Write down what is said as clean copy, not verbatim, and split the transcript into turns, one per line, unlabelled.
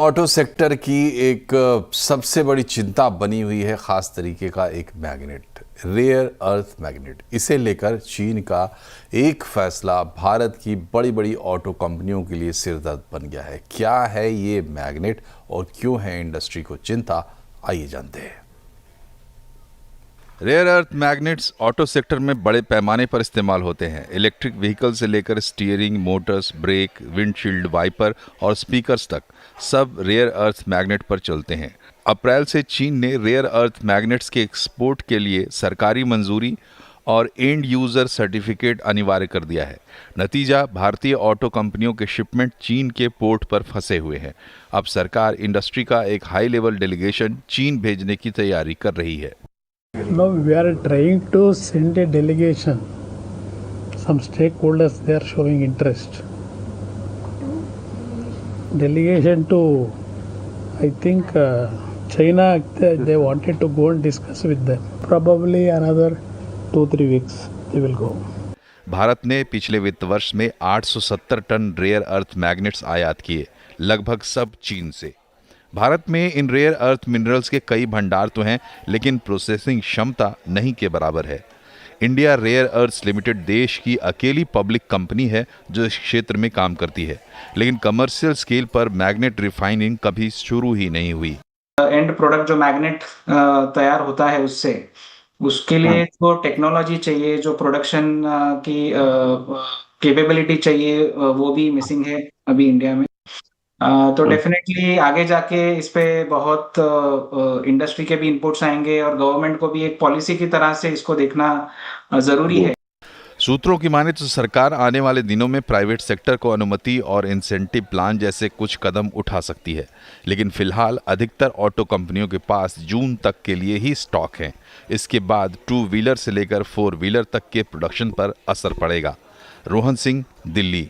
Auto sector की एक सबसे बड़ी चिंता बनी हुई है खास तरीके का एक मैग्नेट, रेयर अर्थ मैग्नेट। इसे लेकर चीन का एक फैसला भारत की बड़ी बड़ी ऑटो कंपनियों के लिए सिरदर्द बन गया है। क्या है ये मैग्नेट और क्यों है इंडस्ट्री को चिंता, आइए जानते हैं।
Rare earth magnets auto sector में बड़े पैमाने पर इस्तेमाल होते हैं। इलेक्ट्रिक व्हीकल से लेकर steering, motors, brake, windshield wiper और स्पीकर्स तक सब रेयर अर्थ मैग्नेट पर चलते हैं। अप्रैल से चीन ने रेयर अर्थ मैग्नेट्स के एक्सपोर्ट के लिए सरकारी मंजूरी और एंड यूजर सर्टिफिकेट अनिवार्य कर दिया है। नतीजा, भारतीय ऑटो कंपनियों के शिपमेंट चीन के पोर्ट पर फंसे हुए हैं। अब सरकार इंडस्ट्री का एक हाई लेवल डेलीगेशन चीन भेजने की तैयारी कर रही है।
Now we are trying to send a delegation. Some stakeholders, they are showing interest. Delegation to, I think, China. They wanted to go and discuss with them. Probably another 2-3 weeks they will go.
Bharat ने पिछले वित्त वर्ष में 870 ton rare earth magnets आयात किए, लगभग सब चीन से। भारत में इन रेयर अर्थ मिनरल्स के कई भंडार तो हैं, लेकिन प्रोसेसिंग क्षमता नहीं के बराबर है। इंडिया रेयर अर्थ्स लिमिटेड देश की अकेली पब्लिक कंपनी है जो इस क्षेत्र में काम करती है, लेकिन कमर्शियल स्केल पर मैग्नेट रिफाइनिंग कभी शुरू ही नहीं हुई।
एंड प्रोडक्ट जो मैग्नेट तैयार होता है उसके लिए जो टेक्नोलॉजी चाहिए, जो प्रोडक्शन की कैपेबिलिटी चाहिए, वो भी मिसिंग है अभी इंडिया में। तो डेफिनेटली आगे जाके इस पे बहुत इंडस्ट्री के भी इनपुट्स आएंगे और गवर्नमेंट को भी एक पॉलिसी की तरह से इसको देखना जरूरी है।
सूत्रों की माने तो सरकार आने वाले दिनों में प्राइवेट सेक्टर को अनुमति और इंसेंटिव प्लान जैसे कुछ कदम उठा सकती है, लेकिन फिलहाल अधिकतर ऑटो कंपनियों के पास जून तक के लिए ही स्टॉक है। इसके बाद 2 व्हीलर से लेकर 4 व्हीलर तक के प्रोडक्शन पर असर पड़ेगा। रोहन सिंह, दिल्ली।